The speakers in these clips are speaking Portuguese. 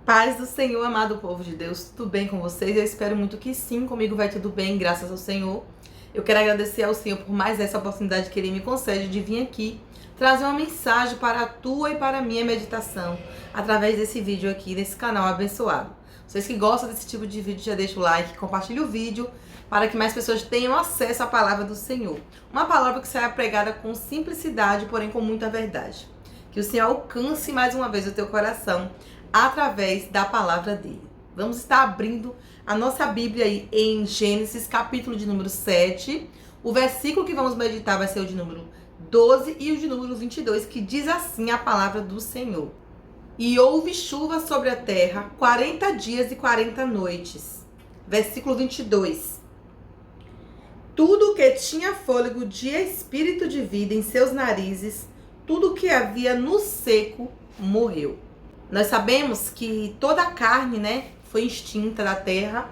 Paz do Senhor, amado povo de Deus, tudo bem com vocês? Eu espero muito que sim, comigo vai tudo bem, graças ao Senhor. Eu quero agradecer ao Senhor por mais essa oportunidade que Ele me concede de vir aqui trazer uma mensagem para a tua e para a minha meditação através desse vídeo aqui, desse canal abençoado. Vocês que gostam desse tipo de vídeo, já deixa o like, compartilha o vídeo para que mais pessoas tenham acesso à palavra do Senhor. Uma palavra que será pregada com simplicidade, porém com muita verdade. Que o Senhor alcance mais uma vez o teu coração através da palavra dele. Vamos estar abrindo a nossa Bíblia aí em Gênesis, capítulo de número 7. O versículo que vamos meditar vai ser o de número 12 e o de número 22, que diz assim a palavra do Senhor. E houve chuva sobre a terra 40 dias e 40 noites. Versículo 22. Tudo que tinha fôlego de espírito de vida em seus narizes, tudo que havia no seco, morreu. Nós sabemos que toda a carne, foi extinta da terra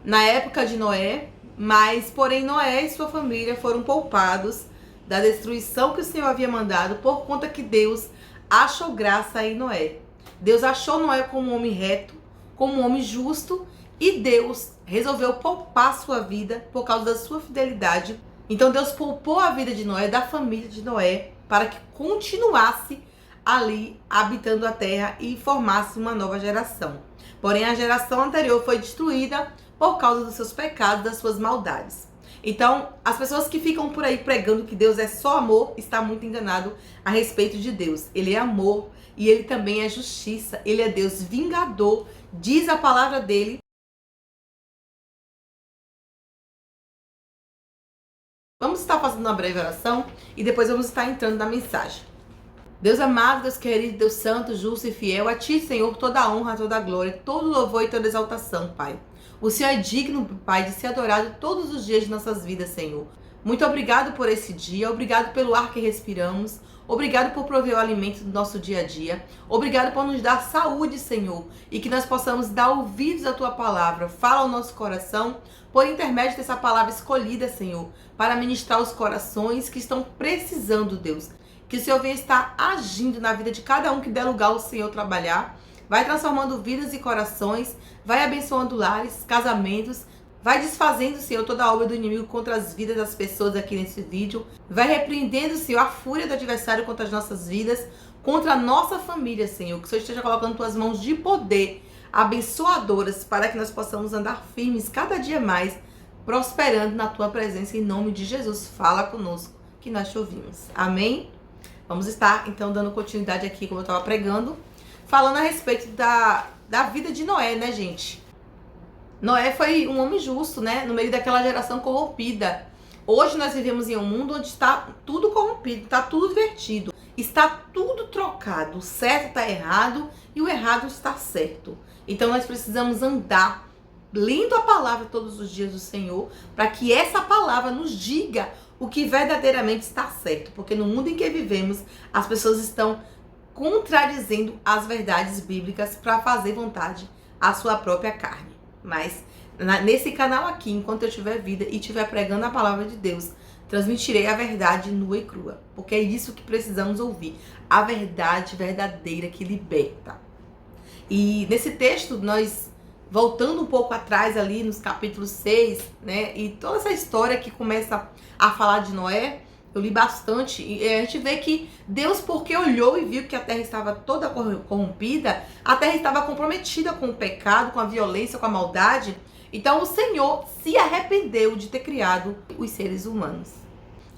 na época de Noé, mas, porém, Noé e sua família foram poupados da destruição que o Senhor havia mandado por conta que Deus achou graça em Noé. Deus achou Noé como um homem reto, como um homem justo, e Deus resolveu poupar sua vida por causa da sua fidelidade. Então Deus poupou a vida de Noé, da família de Noé, para que continuasse ali habitando a terra e formasse uma nova geração. Porém, a geração anterior foi destruída por causa dos seus pecados, das suas maldades. Então, as pessoas que ficam por aí pregando que Deus é só amor, está muito enganado a respeito de Deus. Ele é amor e ele também é justiça. Ele é Deus vingador, diz a palavra dele. Vamos estar fazendo uma breve oração e depois vamos estar entrando na mensagem. Deus amado, Deus querido, Deus santo, justo e fiel, a Ti, Senhor, toda a honra, toda a glória, todo louvor e toda exaltação, Pai. O Senhor é digno, Pai, de ser adorado todos os dias de nossas vidas, Senhor. Muito obrigado por esse dia, obrigado pelo ar que respiramos, obrigado por prover o alimento do nosso dia a dia, obrigado por nos dar saúde, Senhor, e que nós possamos dar ouvidos à Tua palavra. Fala ao nosso coração, por intermédio dessa palavra escolhida, Senhor, para ministrar os corações que estão precisando, Deus. Que o Senhor venha estar agindo na vida de cada um que der lugar ao Senhor trabalhar. Vai transformando vidas e corações. Vai abençoando lares, casamentos. Vai desfazendo, Senhor, toda a obra do inimigo contra as vidas das pessoas aqui nesse vídeo. Vai repreendendo, Senhor, a fúria do adversário contra as nossas vidas. Contra a nossa família, Senhor. Que o Senhor esteja colocando Tuas mãos de poder, abençoadoras, para que nós possamos andar firmes cada dia mais, prosperando na Tua presença. Em nome de Jesus, fala conosco, que nós te ouvimos. Amém? Vamos estar, então, dando continuidade aqui, como eu estava pregando, falando a respeito da vida de Noé, né, gente? Noé foi um homem justo, no meio daquela geração corrompida. Hoje nós vivemos em um mundo onde está tudo corrompido, está tudo invertido, está tudo trocado. O certo está errado e o errado está certo. Então nós precisamos andar lendo a palavra todos os dias do Senhor, para que essa palavra nos diga o que verdadeiramente está certo, porque no mundo em que vivemos, as pessoas estão contradizendo as verdades bíblicas para fazer vontade à sua própria carne. Mas nesse canal aqui, enquanto eu tiver vida e estiver pregando a palavra de Deus, transmitirei a verdade nua e crua, porque é isso que precisamos ouvir, a verdade verdadeira que liberta. E nesse texto, nós voltando um pouco atrás ali nos capítulos 6, e toda essa história que começa a falar de Noé, eu li bastante, e a gente vê que Deus, porque olhou e viu que a terra estava toda corrompida, a terra estava comprometida com o pecado, com a violência, com a maldade, então o Senhor se arrependeu de ter criado os seres humanos.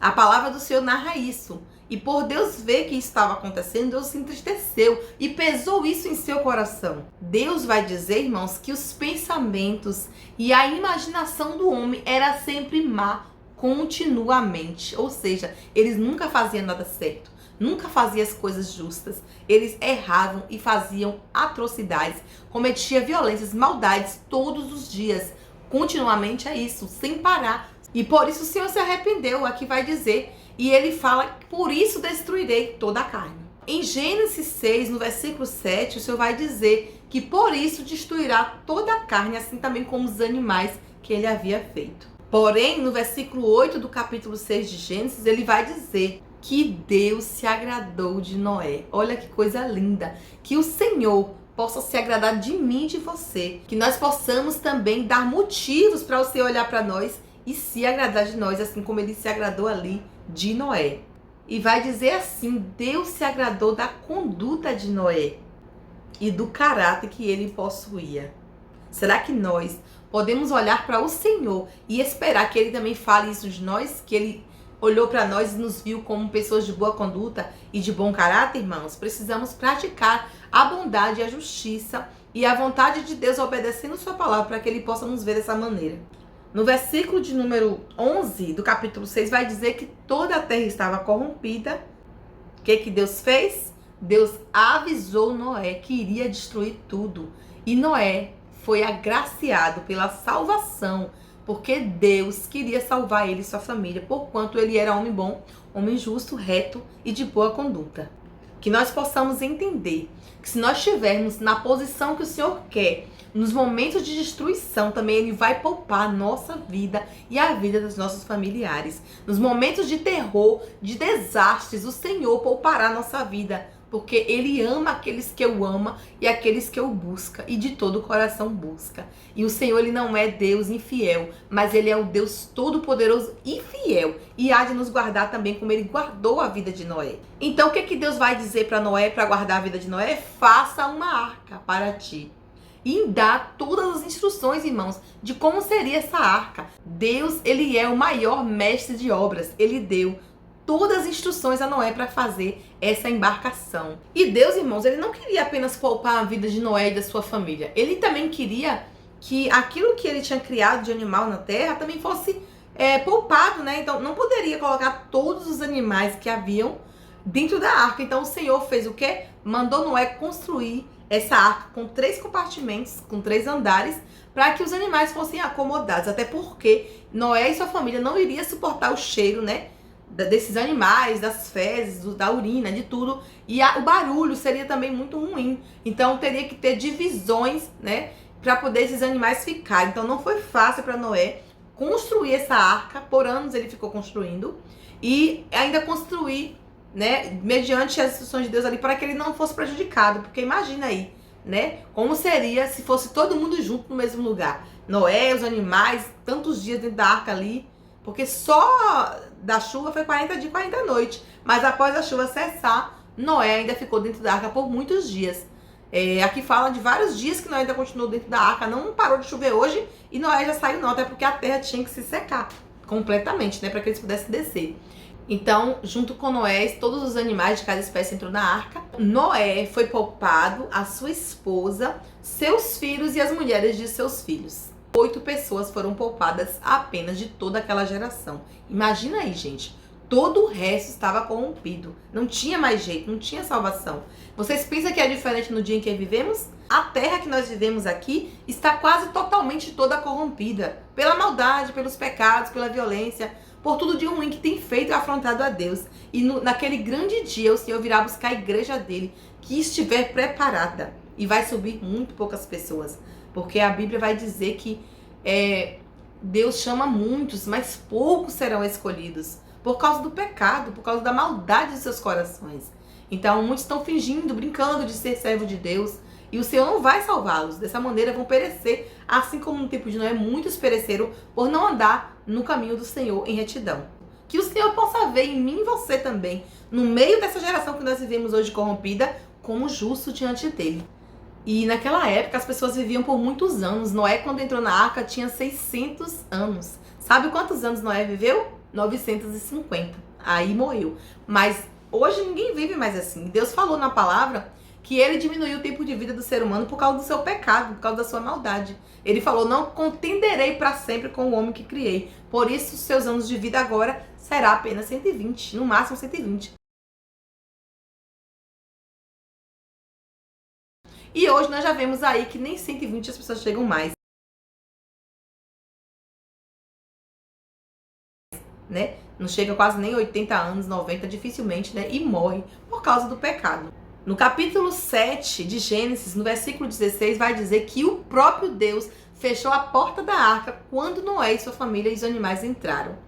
A palavra do Senhor narra isso. E por Deus ver que isso estava acontecendo, Deus se entristeceu e pesou isso em seu coração. Deus vai dizer, irmãos, que os pensamentos e a imaginação do homem era sempre má continuamente. Ou seja, eles nunca faziam nada certo, nunca faziam as coisas justas. Eles erravam e faziam atrocidades, cometiam violências, maldades todos os dias. Continuamente é isso, sem parar. E por isso o Senhor se arrependeu, aqui vai dizer. E ele fala, por isso destruirei toda a carne. Em Gênesis 6, no versículo 7, o Senhor vai dizer que por isso destruirá toda a carne, assim também como os animais que ele havia feito. Porém, no versículo 8 do capítulo 6 de Gênesis, ele vai dizer que Deus se agradou de Noé. Olha que coisa linda. Que o Senhor possa se agradar de mim e de você. Que nós possamos também dar motivos para o Senhor olhar para nós e se agradar de nós, assim como ele se agradou ali de Noé. E vai dizer assim: Deus se agradou da conduta de Noé e do caráter que ele possuía. Será que nós podemos olhar para o Senhor e esperar que ele também fale isso de nós? Que ele olhou para nós e nos viu como pessoas de boa conduta e de bom caráter, irmãos? Precisamos praticar a bondade e a justiça e a vontade de Deus, obedecendo sua palavra, para que ele possa nos ver dessa maneira. No versículo de número 11 do capítulo 6 vai dizer que toda a terra estava corrompida. O que Deus fez? Deus avisou Noé que iria destruir tudo. E Noé foi agraciado pela salvação, porque Deus queria salvar ele e sua família, porquanto ele era homem bom, homem justo, reto e de boa conduta. Que nós possamos entender que se nós estivermos na posição que o Senhor quer, nos momentos de destruição também ele vai poupar a nossa vida e a vida dos nossos familiares. Nos momentos de terror, de desastres, o Senhor poupará a nossa vida, porque ele ama aqueles que o ama e aqueles que o busca e de todo o coração busca. E o Senhor, ele não é Deus infiel, mas ele é o Deus todo-poderoso e fiel, e há de nos guardar também como ele guardou a vida de Noé. Então o que Deus vai dizer para Noé, para guardar a vida de Noé? Faça uma arca para ti. E dá todas as instruções, irmãos, de como seria essa arca. Deus, ele é o maior mestre de obras. Ele deu todas as instruções a Noé para fazer essa embarcação. E Deus, irmãos, ele não queria apenas poupar a vida de Noé e da sua família. Ele também queria que aquilo que ele tinha criado de animal na terra também fosse poupado, né? Então não poderia colocar todos os animais que haviam dentro da arca. Então o Senhor fez o quê? Mandou Noé construir essa arca com 3 compartimentos, com 3 andares, para que os animais fossem acomodados. Até porque Noé e sua família não iriam suportar o cheiro, né, desses animais, das fezes, da urina, de tudo. E o barulho seria também muito ruim. Então teria que ter divisões, né, para poder esses animais ficarem. Então não foi fácil para Noé construir essa arca. Por anos ele ficou construindo. E ainda construir, né, mediante as instruções de Deus ali, para que ele não fosse prejudicado. Porque imagina aí, né, como seria se fosse todo mundo junto no mesmo lugar. Noé, os animais, tantos dias dentro da arca ali. Porque só da chuva foi 40 dias e 40 noites. Mas após a chuva cessar, Noé ainda ficou dentro da arca por muitos dias. Aqui fala de vários dias que Noé ainda continuou dentro da arca. Não parou de chover hoje e Noé já saiu não. Até porque a terra tinha que se secar completamente, né, para que eles pudessem descer. Então, junto com Noé, todos os animais de cada espécie entrou na arca. Noé foi poupado, a sua esposa, seus filhos e as mulheres de seus filhos. 8 pessoas foram poupadas apenas de toda aquela geração. Imagina aí, gente. Todo o resto estava corrompido. Não tinha mais jeito, não tinha salvação. Vocês pensam que é diferente no dia em que vivemos? A terra que nós vivemos aqui está quase totalmente toda corrompida. Pela maldade, pelos pecados, pela violência, por tudo de ruim que tem feito e afrontado a Deus. E naquele grande dia o Senhor virá buscar a igreja dele, que estiver preparada. E vai subir muito poucas pessoas. Porque a Bíblia vai dizer que Deus chama muitos, mas poucos serão escolhidos. Por causa do pecado, por causa da maldade de seus corações. Então muitos estão fingindo, brincando de ser servo de Deus. E o Senhor não vai salvá-los. Dessa maneira vão perecer. Assim como no tempo de Noé, muitos pereceram por não andar no caminho do Senhor em retidão. Que o Senhor possa ver em mim e você também, no meio dessa geração que nós vivemos hoje corrompida, como justo diante dele. E naquela época as pessoas viviam por muitos anos. Noé, quando entrou na arca, tinha 600 anos. Sabe quantos anos Noé viveu? 950. Aí morreu. Mas hoje ninguém vive mais assim. Deus falou na palavra que ele diminuiu o tempo de vida do ser humano por causa do seu pecado, por causa da sua maldade. Ele falou: não contenderei para sempre com o homem que criei. Por isso, seus anos de vida agora será apenas 120, no máximo 120. E hoje nós já vemos aí que nem 120 as pessoas chegam mais, né? Não chega quase nem 80 anos, 90, dificilmente, né? E morre por causa do pecado. No capítulo 7 de Gênesis, no versículo 16, vai dizer que o próprio Deus fechou a porta da arca quando Noé e sua família e os animais entraram.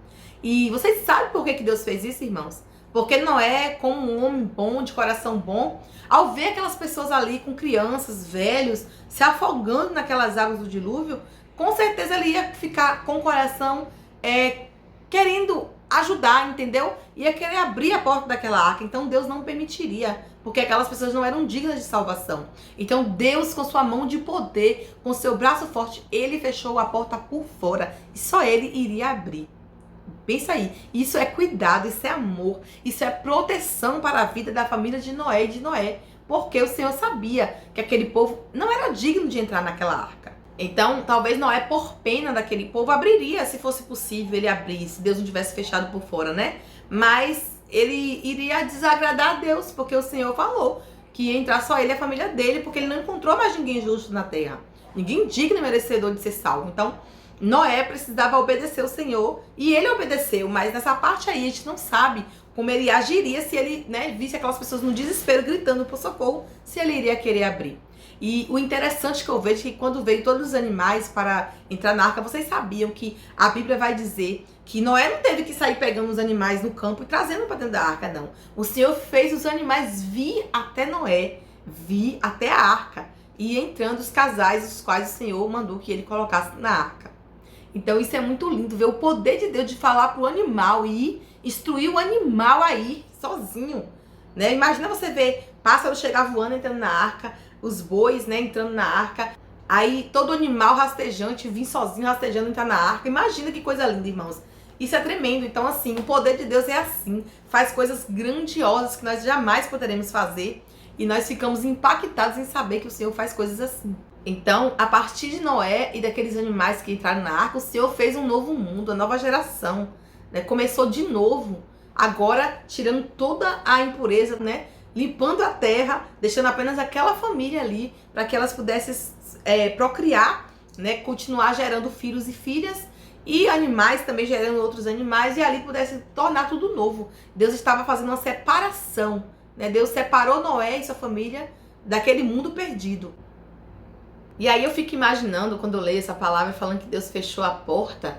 E vocês sabem por que Deus fez isso, irmãos? Porque Noé, como um homem bom, de coração bom, ao ver aquelas pessoas ali com crianças, velhos, se afogando naquelas águas do dilúvio, com certeza ele ia ficar com o coração querendo ajudar, entendeu? Ia querer abrir a porta daquela arca. Então Deus não permitiria, porque aquelas pessoas não eram dignas de salvação. Então Deus, com sua mão de poder, com seu braço forte, ele fechou a porta por fora e só ele iria abrir. Pensa aí, isso é cuidado, isso é amor, isso é proteção para a vida da família de Noé e de Noé, porque o Senhor sabia que aquele povo não era digno de entrar naquela arca. Então, talvez Noé, por pena daquele povo, abriria, se fosse possível ele abrir, se Deus não tivesse fechado por fora, né? Mas ele iria desagradar a Deus, porque o Senhor falou que ia entrar só ele e a família dele, porque ele não encontrou mais ninguém justo na terra, ninguém digno e merecedor de ser salvo. Então, Noé precisava obedecer o Senhor e ele obedeceu, mas nessa parte aí a gente não sabe como ele agiria se ele, né, visse aquelas pessoas no desespero gritando por socorro, se ele iria querer abrir. E o interessante que eu vejo é que quando veio todos os animais para entrar na arca, vocês sabiam que a Bíblia vai dizer que Noé não teve que sair pegando os animais no campo e trazendo para dentro da arca, não. O Senhor fez os animais vir até Noé, vir até a arca e entrando os casais, os quais o Senhor mandou que ele colocasse na arca. Então isso é muito lindo, ver o poder de Deus de falar pro animal e instruir o animal a ir sozinho, né? Imagina você ver pássaro chegar voando, entrando na arca, os bois, né, entrando na arca, aí todo animal rastejante vir sozinho, rastejando, entrar na arca. Imagina que coisa linda, irmãos. Isso é tremendo. Então, assim, o poder de Deus é assim, faz coisas grandiosas que nós jamais poderemos fazer e nós ficamos impactados em saber que o Senhor faz coisas assim. Então, a partir de Noé e daqueles animais que entraram na arca, o Senhor fez um novo mundo, uma nova geração, né? Começou de novo, agora tirando toda a impureza, né? Limpando a terra, deixando apenas aquela família ali, para que elas pudessem procriar, né? Continuar gerando filhos e filhas, e animais também gerando outros animais, e ali pudesse tornar tudo novo. Deus estava fazendo uma separação, né? Deus separou Noé e sua família daquele mundo perdido. E aí eu fico imaginando, quando eu leio essa palavra falando que Deus fechou a porta,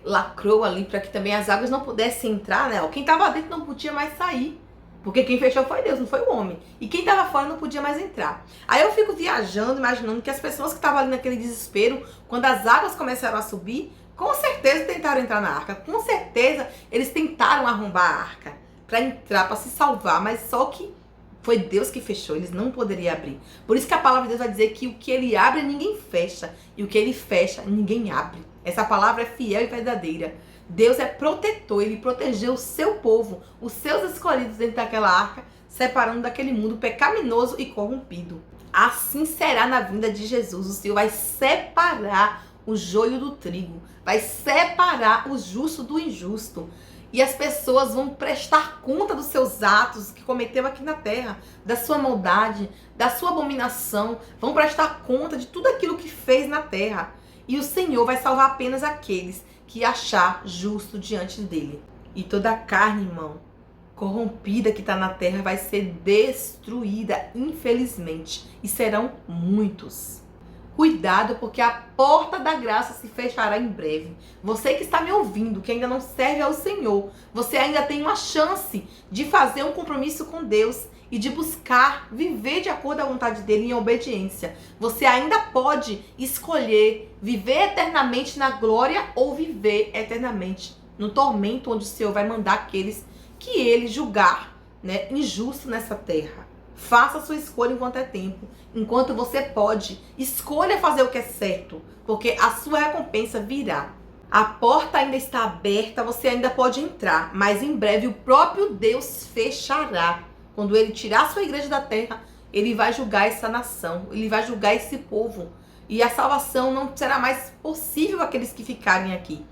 lacrou ali para que também as águas não pudessem entrar, né? Quem estava dentro não podia mais sair, porque quem fechou foi Deus, não foi o homem. E quem estava fora não podia mais entrar. Aí eu fico viajando, imaginando que as pessoas que estavam ali naquele desespero, quando as águas começaram a subir, com certeza tentaram entrar na arca, com certeza eles tentaram arrombar a arca para entrar, para se salvar, mas só que foi Deus que fechou, eles não poderiam abrir. Por isso que a palavra de Deus vai dizer que o que ele abre, ninguém fecha. E o que ele fecha, ninguém abre. Essa palavra é fiel e verdadeira. Deus é protetor, ele protegeu o seu povo, os seus escolhidos dentro daquela arca, separando daquele mundo pecaminoso e corrompido. Assim será na vinda de Jesus. O Senhor vai separar o joio do trigo, vai separar o justo do injusto. E as pessoas vão prestar conta dos seus atos que cometeu aqui na terra, da sua maldade, da sua abominação. Vão prestar conta de tudo aquilo que fez na terra. E o Senhor vai salvar apenas aqueles que achar justo diante dele. E toda a carne, irmão, corrompida que está na terra vai ser destruída, infelizmente. E serão muitos. Cuidado, porque a porta da graça se fechará em breve. Você que está me ouvindo, que ainda não serve ao Senhor, você ainda tem uma chance de fazer um compromisso com Deus e de buscar viver de acordo à vontade dele em obediência. Você ainda pode escolher viver eternamente na glória ou viver eternamente no tormento, onde o Senhor vai mandar aqueles que ele julgar, né, injusto nessa terra. Faça a sua escolha enquanto é tempo, enquanto você pode. Escolha fazer o que é certo, porque a sua recompensa virá. A porta ainda está aberta, você ainda pode entrar, mas em breve o próprio Deus fechará. Quando ele tirar a sua igreja da terra, ele vai julgar essa nação, ele vai julgar esse povo. E a salvação não será mais possível àqueles que ficarem aqui.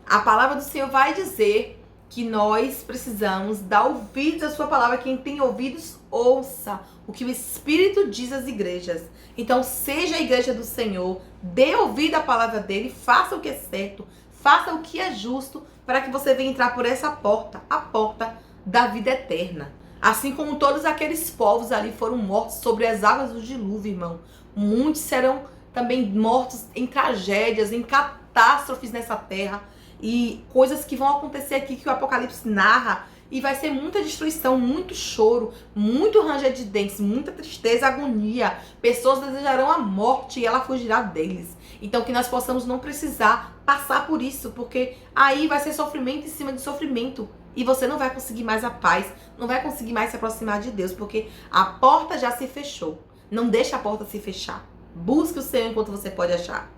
A palavra do Senhor vai dizer que nós precisamos dar ouvidos à sua palavra. Quem tem ouvidos, ouça o que o Espírito diz às igrejas. Então, seja a igreja do Senhor, dê ouvido à palavra dele, faça o que é certo, faça o que é justo, para que você venha entrar por essa porta, a porta da vida eterna. Assim como todos aqueles povos ali foram mortos sobre as águas do dilúvio, irmão. Muitos serão também mortos em tragédias, em catástrofes nessa terra. E coisas que vão acontecer aqui que o Apocalipse narra E vai ser muita destruição, muito choro, muito ranger de dentes, muita tristeza, agonia. Pessoas desejarão a morte e ela fugirá deles. Então que nós possamos não precisar passar por isso, porque aí vai ser sofrimento em cima de sofrimento. E você não vai conseguir mais a paz, não vai conseguir mais se aproximar de Deus, porque a porta já se fechou. Não deixa a porta se fechar. Busque o Senhor enquanto você pode achar.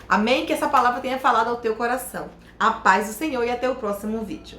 Amém? Que essa palavra tenha falado ao teu coração. A paz do Senhor e até o próximo vídeo.